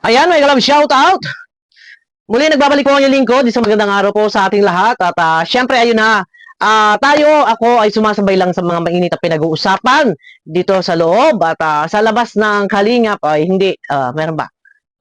Ayan, may kalam shout out. Muli nagbabalik po ang inyong lingkod. Isang magandang araw po sa ating lahat. At syempre, ayun na. Ako ay sumasabay lang sa mga mainit na pinag-uusapan dito sa loob. At sa labas ng Kalingap ay hindi. Meron ba?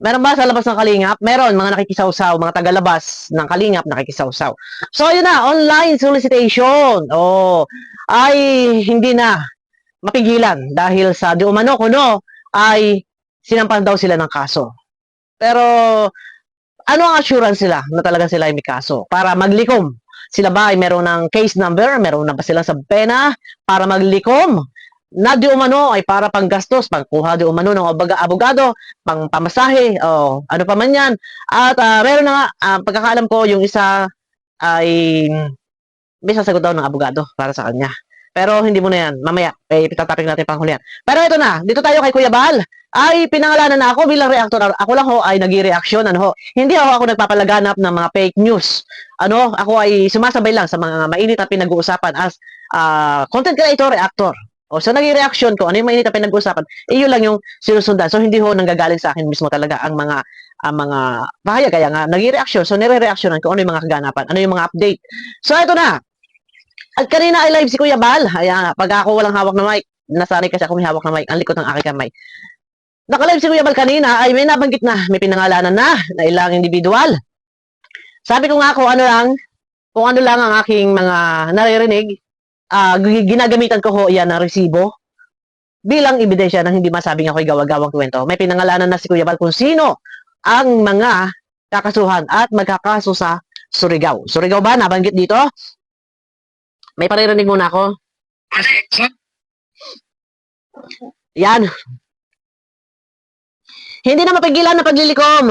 Meron ba sa labas ng Kalingap? Meron, mga nakikisawsaw, mga tagalabas ng Kalingap nakikisawsaw. So, ayun na, online solicitation. Ay hindi na mapigilan dahil sa di umano kuno ay sinampan daw sila ng kaso. Pero ano ang assurance sila na talaga sila ay may kaso? Para maglikom. Sila ba ay meron ng case number? Meron na ba sila sa pena para maglikom? Na di umano ay para panggastos, pangkuha di umano ng abogado, pang pamasahe, o ano pa man yan. At meron na nga, pagkakaalam ko, yung isa ay may sasagot daw ng abogado para sa kanya. Pero hindi mo na yan. Mamaya, itatapik natin panghulihan. Pero ito na, dito tayo kay Kuya Bal. Ay pinangalanan na ako bilang reactor. Ako lang ho ay nag-reaction. Hindi ako nagpapalaganap ng mga fake news. Ako ay sumasabay lang sa mga mainit na pinag-uusapan as content creator, reactor. So nag-reaction ko, ano yung mainit na pinag-uusapan, yun lang yung sinusundan. So hindi ho nanggagaling sa akin mismo talaga ang mga pahayag. Kaya nga, nag-reaction. So nire-reactionan ko ano yung mga kaganapan, ano yung mga update. So ito na. At kanina ay live si Kuya Bal. Ayan, pag ako walang hawak na mic, nasanay kasi ako may hawak na mic, ang likod ng aking kamay. Naka-live si Kuya Bal kanina ay may nabanggit na, may pinangalanan na ilang individual. Sabi ko nga kung ano lang ang aking mga naririnig, ginagamitan ko ho yan na resibo bilang ebidensya ng hindi masabing ako'y gawa-gawang kwento. May pinangalanan na si Kuya Bal kung sino ang mga kakasuhan at magkakaso sa Surigao. Surigao ba nabanggit dito? May paririnig muna ako. Yan. Hindi na mapigilan na paglilikom.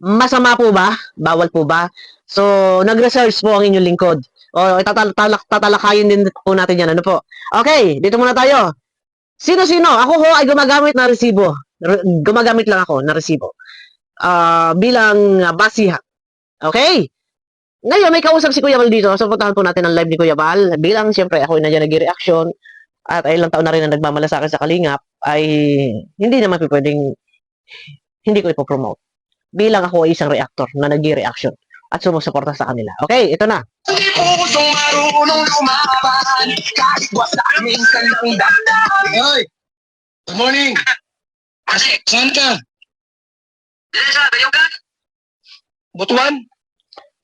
Masama po ba? Bawal po ba? So, nag-research po ang inyong lingkod. Tatalakayin din po natin yan. Ano po? Okay, dito muna tayo. Sino-sino? Ako ho ay gumagamit na resibo. Gumagamit lang ako na resibo. Bilang basihan. Okay? Ngayon, may kausap si Kuya Bal dito. So, puntahan po natin ang live ni Kuya Bal. Bilang, siyempre, ako na dyan nag-reaction at ay ilang taon na rin na nagmamalasakit sa Kalingap, ay hindi naman pwedeng hindi ko ipopromote. Bilang ako ay isang reactor na nag-reaction at sumusuporta sa kanila. Okay, ito na. Hindi po marunong lumaban kahit wasa aming kanilang dandan. Hoy! Good morning! Kasi, saan ka? Dili sa Bayugan. Butuan?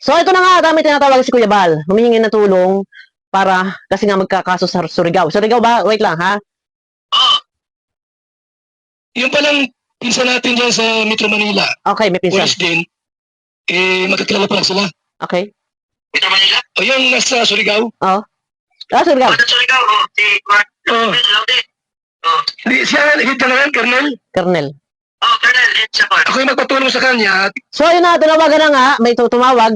So, ito na nga, dami tinatawag si Kuya Bal. Humihingi ng tulong para, kasi nga magkakaso sa Surigao. Surigao ba? Wait lang, ha? Oo. Yung palang pinsan natin dyan sa Metro Manila. Okay, may pinsan. Police din. Magkakilala pa lang sila. Okay. Metro Manila? O yung nasa Surigao? Oo. Surigao. Nasa Surigao, si Mark. Oo. Hindi, siya, hit ka na yan, Colonel? Colonel. Colonel, siya pa. Ako yung magpatulong sa kanya. So, yun na, tinawagan na nga, may tumawag,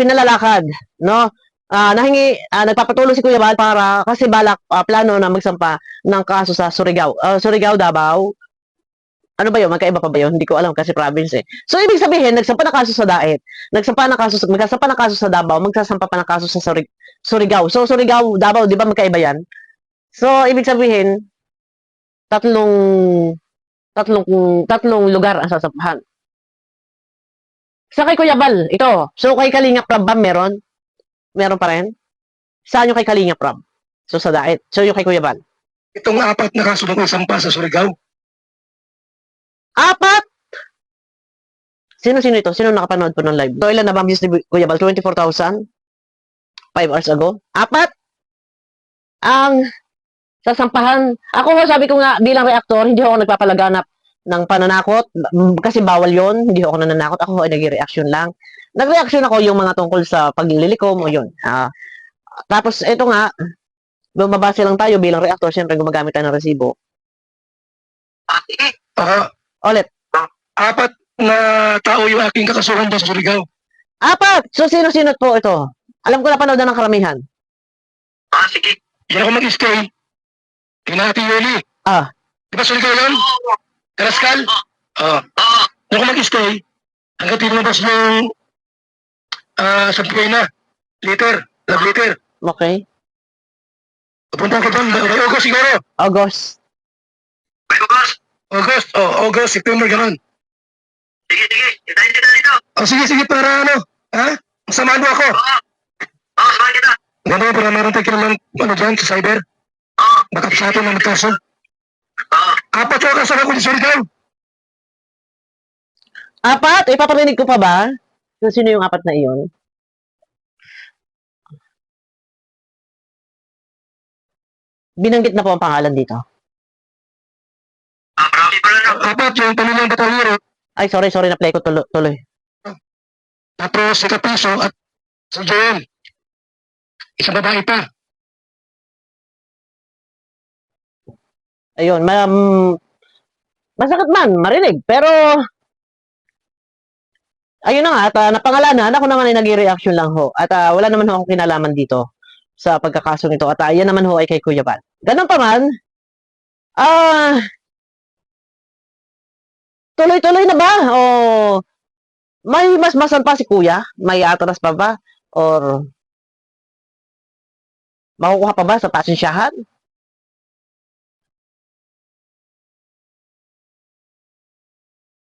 pinalalakad, no? Nagpapatulong si Kuya Bal para, kasi balak, plano na magsampa ng kaso sa Surigao. Surigao, Davao. Ano ba yun? Magkaiba pa ba yun? Hindi ko alam kasi province eh. So, ibig sabihin, nagsampa na kaso sa Daet, magsasampa na kaso sa Davao, magsasampa pa ng kaso sa Surigao. So, Surigao, Davao, di ba magkaiba yan? So, ibig sabihin, tatlong lugar ang sasampahan. Sa kay Kuya Bal, ito. So, kay Kalingap Rab ba meron? Meron pa rin? Saan yung kay Kalingap Rab? So, sa Daet. So, yung kay Kuya Bal. Itong 4 na kaso na sampa sa Surigao. 4? Sino ito? Sino nakapanood po ng live? So, ilan na ba ang views ni Kuya Bal? 24,000? 5 hours ago? 4? Ang sasampahan. Ako ho, sabi ko nga, bilang reactor, hindi ako nagpapalaganap ng pananakot. Kasi bawal yon. Hindi ako nananakot. Ako ho ay nag-reaction lang. Nag-reaction ako yung mga tungkol sa paglilikom o yun. Tapos, ito nga, bumabase lang tayo bilang reactor. Siyempre, gumagamit tayo ng resibo. Ulit. 4 na tao yung aking kakasuhan sa Surigao. 4! So, sino-sino po ito? Alam ko na panood na ng karamihan. Sige. Yan ako mag-stay. Kina Ate Yoli. Di ba Surigao yun? Karaskal? Yan ako mag-stay. Hanggang tinabas yung sampay na. Love liter. Okay. Pupunta ko doon, may August siguro. August. August, September, ganun. Sige, itayin kita dito. Sige, para ano, ha? Samahan mo ako. Samahan kita. Gano'n, para meron tayo naman, ano dyan, sa cyber. Baka sa atin na magkaso. Apat ko kasama ko sa Surigao. 4? Ipaparinig ko pa ba? Kung sino yung 4 na iyon? Binanggit na po ang pangalan dito. Marami pala na. Apat yung pamilyang Batawiro. Ay, sorry, na-play ko tuloy. Tapos si Kapiso at si Joel. Isang babae pa. Ayun, masakit man, marinig. Pero, ayun na nga, at napangalanan, ako naman ay nag-reaction lang ho. At wala naman ho akong kinalaman dito sa pagkakaso nito. At yan naman ho ay kay Kuya Bal. Ganun pa man, tuloy-tuloy na ba? O may masmasan pa si Kuya? May atras pa ba? Or makukuha pa ba sa pasensyahan?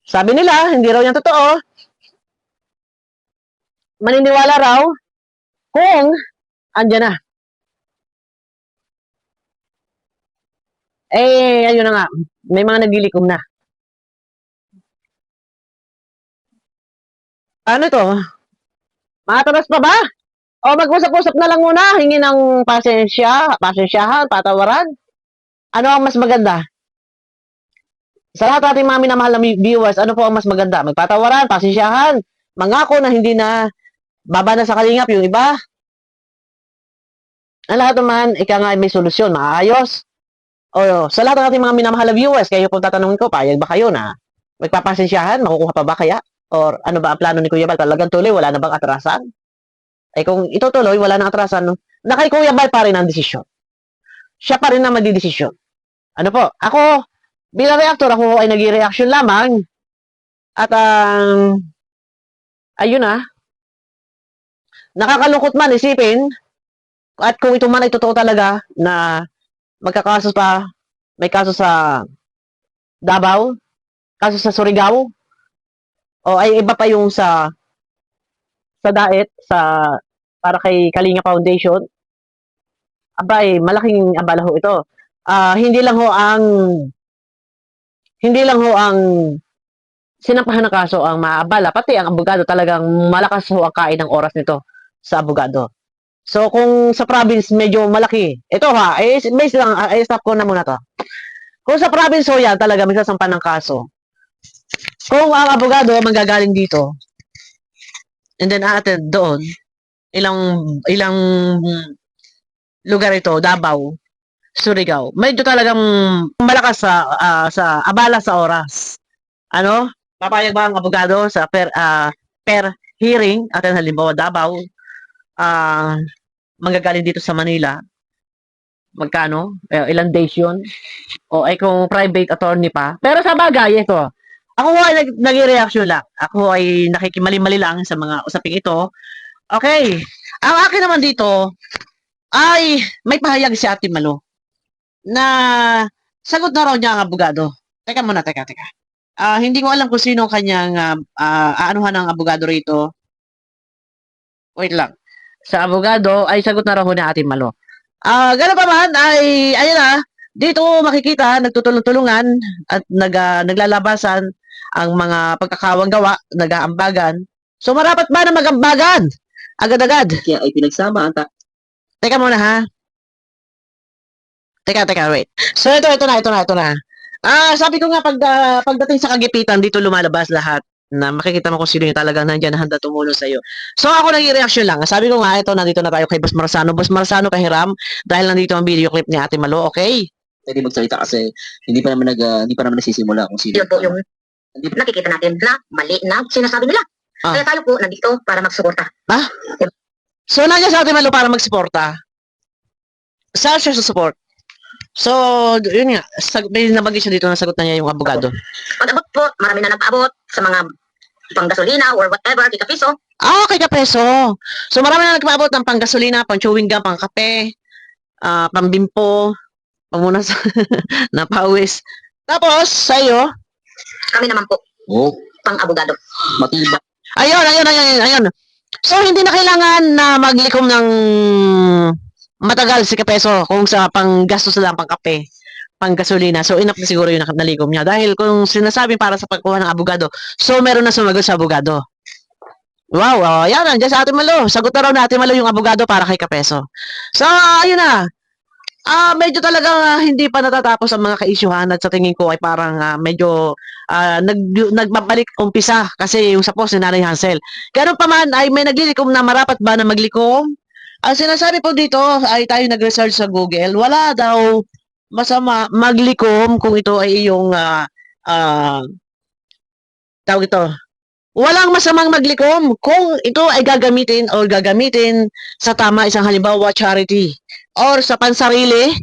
Sabi nila, hindi raw yan totoo. Maniniwala raw kung andyan na. Ayun na nga. May mga naglilikom na. Ano ito? Maataras pa ba? O mag-usap-usap na lang muna. Hingi ng pasensyahan, patawaran. Ano ang mas maganda? Sa lahat nating mga minamahal na viewers, ano po ang mas maganda? Magpatawaran, pasensyahan, mangako na hindi na baba na sa kalingap yung iba. Ang lahat naman, ika nga may solusyon, maayos. O sa lahat ng ating mga minamahal na viewers, kayo kung tatanungin ko, payag ba kayo na magpapasensyahan, makukuha pa ba kaya? Or ano ba ang plano ni Kuya Bal? Talagang tuloy, wala na bang atrasan? Kung itutuloy, wala nang atrasan, na kay Kuya Bal pa rin ang desisyon. Siya pa rin na magdidesisyon. Ano po? Ako, bilang reactor, ako ay nag-reaction lamang. At, ayun na. Nakakalungkot man isipin. At kung ito man ay totoo talaga na magkakaso pa, may kaso sa Davao, kaso sa Surigao, o ay iba pa yung sa DAET, para kay Kalinga Foundation, abay, malaking abala ho ito. Hindi lang ho ang sinampahan ng kaso ang maabala, pati ang abogado talagang malakas ho ang kain ng oras nito sa abogado. So, kung sa province medyo malaki, ito ha, base lang, stop ko na muna to. Kung sa province ho yan, talaga may sasampan ng kaso. Kung ang abogado manggagaling dito, and then aattend doon, ilang lugar ito, Davao, Surigao, medyo talagang malakas sa abala sa oras. Ano? Papayag ba ang abogado sa per hearing, at halimbawa Davao, manggagaling dito sa Manila, magkano? Ilang days yun? O ay kung private attorney pa. Pero sa bagay, ito, ako ay nag-reaction lang. Ako ay nakikimali-mali lang sa mga usaping ito. Okay. Ang akin naman dito, ay may pahayag si Ate Malo na sagot na raw niya ang abogado. Teka muna. Hindi ko alam kung sino kanyang aanuhan ng abogado rito. Wait lang. Sa abogado ay sagot na raw ni Ate Malo. Gano'n pa man ay ayun na, dito makikita nagtutulong-tulungan at naglalabasan ang mga pagkakawang gawa, nag-aambagan. So marapat ba na mag-ambagan? Agad-agad. Kaya ay pinagsama ang Teka muna ha. Teka, wait. So ito na. Sabi ko nga pagdating sa kagipitan, dito lumalabas lahat na makikita mo kung sino yung talagang nandiyan na handa tumulong sa iyo. So ako nag-reaction lang. Sabi ko nga, nandito na tayo kay Boss Marzano. Boss Marzano, pahiram dahil nandito ang video clip ni Ate Malo, okay? pwede magsalita kasi hindi pa naman nasisimula kung sino. Yun po yung nakikita natin na mali na sinasabi nila. Ah. Kaya tayo po nandito para magsuporta. So nandiyan sa Ate Malo para magsuporta. Saan siya support? So, yun nga, may nabagay siya dito na sagot na niya yung abogado. Pag-abot po, marami na nagpaabot sa mga panggasolina or whatever, kita piso. Kay Kapeso. So, marami na nagpaabot ng panggasolina, pang chewing gum, pang kape. pambimpo, pamunas, napawis. Tapos, sa'yo, Kami naman po, Oh, pang-abogado. matibay. ayun. So, hindi na kailangan na maglikom ng matagal si Kapeso kung sa panggastos na lang, pang kape, pang gasolina. So, enough na siguro yung nalikom niya. Dahil kung sinasabi para sa pagkuha ng abogado, so meron na sumagot sa abogado. Wow, yan, nandiyan sa Ate Malo. Sagot na raw na Ate Malo yung abogado para kay Kapeso. So, ayun na. Medyo talagang hindi pa natatapos ang mga ka-isyuhan at sa tingin ko ay parang medyo nagbabalik umpisa kasi yung sa post ni Nanay Hansel. Ganun pa man ay may naglilikom na marapat ba na maglikom? Ang sinasabi po dito ay tayo nag-research sa Google, wala daw masama maglikom kung ito ay iyong tawag ito. Walang masamang maglikom kung ito ay gagamitin sa tama, isang halimbawa charity or sa pansarili,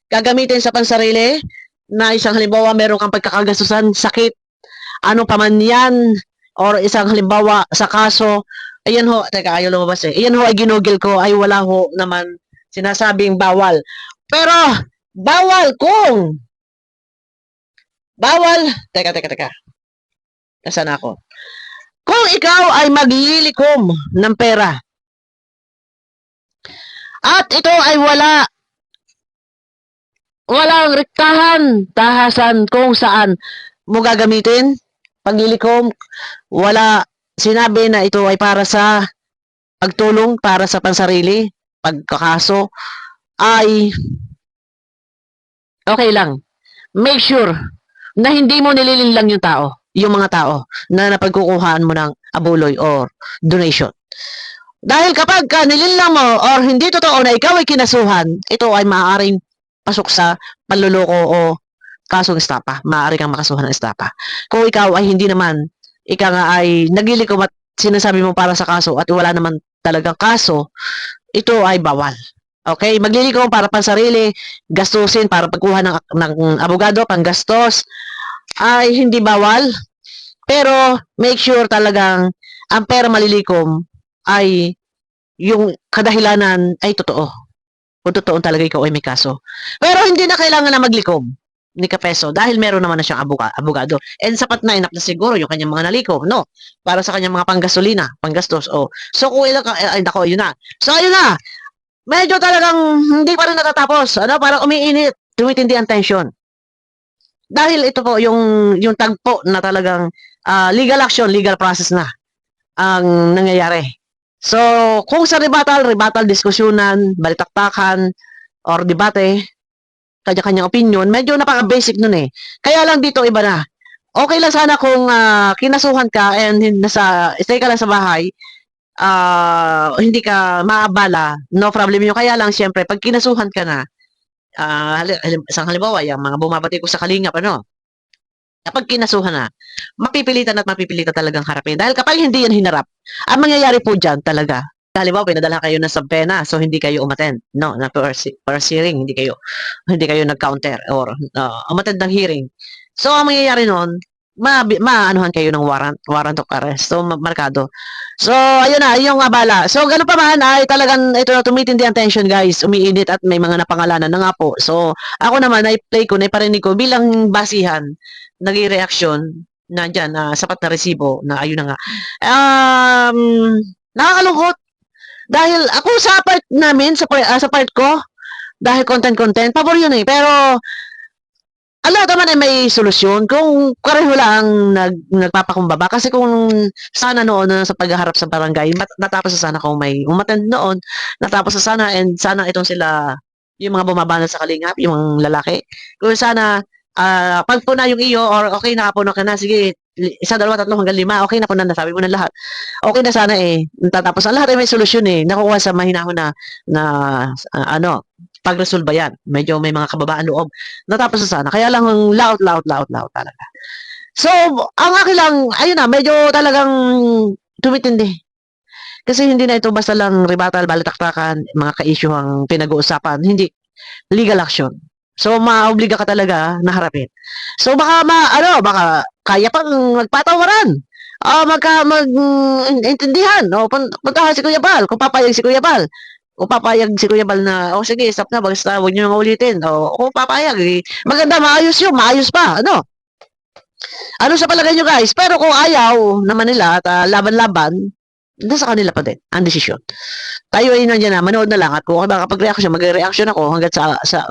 gagamitin sa pansarili na isang halimbawa meron kang pagkakagastusan, sakit, ano pa man yan, or isang halimbawa sa kaso, ayan ho, teka, ayaw lumabas eh, ayan ho ay ginugil ko, ay wala ho naman sinasabing bawal. Pero, bawal, teka, nasaan ako? Kung ikaw ay maglilikom ng pera, at ito ay walang tahasan kung saan mo gagamitin, paglilikom, wala sinabi na ito ay para sa pagtulong, para sa pansarili, pagkakaso, ay okay lang. Make sure na hindi mo nililinlang yung mga tao na napagkukuhaan mo ng abuloy or donation. Dahil kapag nilinlang mo or hindi totoo na ikaw ay kinasuhan, ito ay maaaring pasok sa panluloko o kasong estapa. Maaari kang makasuhan ng estapa. Kung ikaw ay hindi naman, ika nga ay naglilikom at sinasabi mo para sa kaso at wala naman talagang kaso, ito ay bawal. Okay? Maglilikom para pansarili, gastusin para pagkuha ng abogado, panggastos, ay hindi bawal. Pero make sure talagang ang pera malilikom ay yung kadahilanan ay totoo. Kung totoo talaga ikaw ay may kaso. Pero hindi na kailangan na maglikom ni Kapeso dahil meron naman na siyang abogado. And sapat na enough na siguro yung kanyang mga nalikom, no? Para sa kanyang mga panggasolina, panggastos. Oh. So kung ilang ay nako, yun na. So ayun na. Medyo talagang hindi pa rin natatapos. Ano? Parang umiinit. Tumitindi ang tension. Dahil ito po yung tagpo na talagang legal action, legal process na ang nangyayari. So, kung sa rebuttal, diskusyonan, balitaktakan, or debate, kanya-kanyang opinion, medyo napaka-basic nun eh. Kaya lang dito iba na. Okay lang sana kung kinasuhan ka and stay ka lang sa bahay, hindi ka maabala, no problem yun. Kaya lang, siyempre, pag kinasuhan ka na, isang halimbawa, yung mga bumabati ko sa Kalingap, kapag kinasuhan na, mapipilitan talagang harapin. Dahil kapag hindi yan hinarap, ang mangyayari po dyan talaga, halimbawa, pinadala kayo na subpena, so hindi kayo umattend, no, na first hearing, hindi kayo nag-counter or umattend ng hearing. So, ang mangyayari noon, maanuhan kayo ng warrant of arrest. So, markado. So, ayun na, yung abala. So, ganun pa man, ay talagang, ito na, tumitindi ang tension, guys. Umiinit at may mga napangalanan na nga po. So, ako naman, na-play ko, na-parinig ko, bilang basihan, naging reaksyon, na dyan, sapat na resibo, na ayun na nga. Nakakalungkot. Dahil ako sa part namin, sa part ko, dahil content, pabor yun eh. Pero, alam naman ay may solusyon kung pareho lang nagpapakumbaba. Kasi kung sana noon sa pagharap sa barangay, natapos na sana kung may umattend noon, natapos na sana and sana itong sila, yung mga bumabanat sa Kalingap, yung lalaki. Kung sana, pagpuna yung iyo or okay, nakapuno ka na, sige, 1, 2, 3 hanggang 5, okay na po na, nasabi mo na lahat. Okay na sana eh. Tatapos ang lahat ay may solusyon eh. Nakukuha sa mahinahon na pag-resolve yan. Medyo may mga kababaan loob. Natapos na sana. Kaya lang loud talaga. So, ang akin lang, ayun na, medyo talagang tumitindi. Kasi hindi na ito basta lang rebuttal, balitaktakan, mga ka-issue ang pinag-uusapan. Hindi. Legal action. So, maobliga ka talaga na harapin. So, baka kaya pang magpatawaran. Mag-intindihan. Puntahan si Kuya Bal. Kung papayag si Kuya Bal. O papayag si Kuya Bal na, o sige, stop na, basta huwag niyo nang ulitin. O papayag, eh. Maganda, maayos yun, maayos pa, ano? Ano sa palagay nyo guys? Pero kung ayaw naman nila at laban-laban, nasa kanila pa din, ang desisyon. Tayo ay nandiyan na, manood na lang at kung makapag-reaction, mag-reaction ako hanggat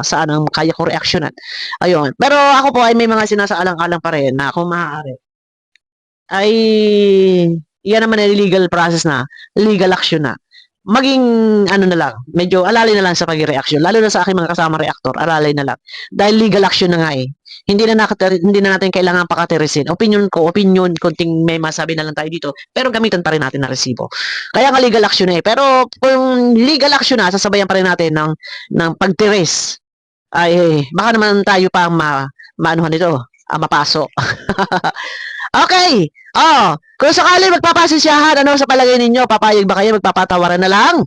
saan ang kaya ko reaksyonan. Ayun. Pero ako po ay may mga sinasaalang-alang pa rin na kung maaari ay yan naman ay legal process na, legal action na. Maging ano na lang, medyo alalay na lang sa pag-reaction, lalo na sa aking mga kasama reactor, alalay na lang. Dahil legal action na nga eh. Hindi na natin kailangan pakatirisin. Opinion, konting may masabi na lang tayo dito, pero gamitan pa rin natin na resibo. Kaya nga legal action na eh. Pero kung legal action na, sasabayan pa rin natin ng pagtiris. Ay, baka naman tayo pa maanuhan nito, mapaso. Okay. Kung sakali magpapasisyahan, ano sa palagay ninyo? Papayag ba kayo? Magpapatawaran na lang?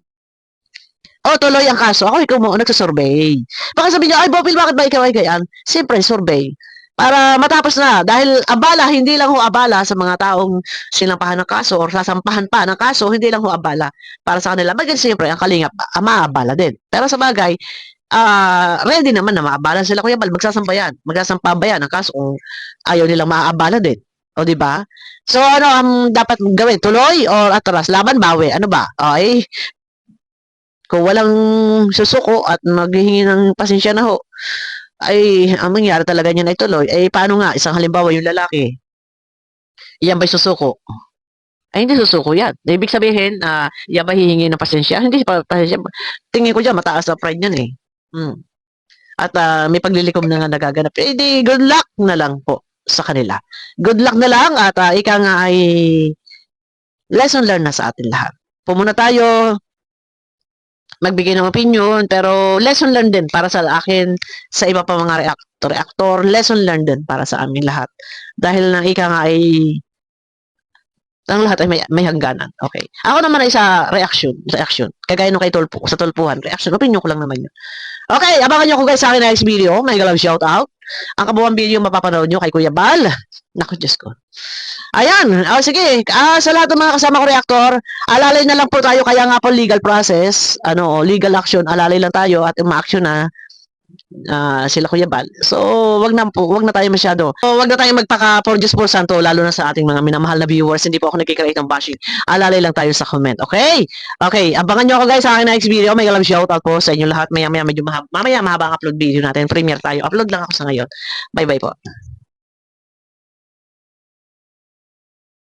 O tuloy ang kaso. Ako ikaw mo nagsasurvey. Baka sabihin niyo, ay Bopil, bakit ba ikaw ay gayan? Siyempre, survey. Para matapos na. Dahil abala, hindi lang ho abala sa mga taong sinampahan ng kaso or sasampahan pa ng kaso, hindi lang ho abala. Para sa kanila, maging siyempre, ang kalingap, maabala din. Pero sa bagay, ready naman na maabala sila. Kuya Bal, magsasampa ba yan ang kaso kung ayaw nilang maaabala din. O, di ba? So, ano ang dapat gawin? Tuloy or atras? Laban, bawi? Ano ba? Okay. Kung walang susuko at maghihingi ng pasensya na ho, ay ang mangyari talaga niyan ay tuloy. Paano nga? Isang halimbawa yung lalaki. Yan ba'y susuko? Ay, hindi susuko yan. Ibig sabihin, yan ba hihingi ng pasensya? Hindi pa pasensya. Tingin ko dyan, mataas na pride yan eh. At may paglilikom na nga nagaganap. Di, good luck na lang po sa kanila. Good luck na lang at ika nga ay lesson learned na sa atin lahat. Pumuna tayo, magbigay ng opinion, pero lesson learned din para sa akin, sa iba pa mga reactor, lesson learned din para sa amin lahat. Dahil na ika nga ay ang lahat ay may hangganan. Okay. Ako naman ay sa reaction. Kagaya nung kay Tulpo, sa Tulpuhan, reaction, opinion ko lang naman yun. Okay, abangan nyo ko guys sa akin next video. May galaw shout out. Ang kabuuan video mapapanood nyo kay Kuya Bal. Naku, Diyos ko. Ayan. Sige. Sa lahat ng mga kasama ko reactor, alalay na lang po tayo. Kaya nga po legal process, legal action, alalay lang tayo at ma-action na sila Kuya Bal. So, wag na tayo masyado. So, wag na tayo magpaka for just for santo, lalo na sa ating mga minamahal na viewers. Hindi po ako nagkikreate ng bashing. Alalay lang tayo sa comment. Okay? Okay. Abangan nyo ako guys sa akin next video. May galang shoutout po sa inyo lahat. Mamaya mahaba ang upload video natin. Premiere tayo. Upload lang ako sa ngayon. Bye-bye po.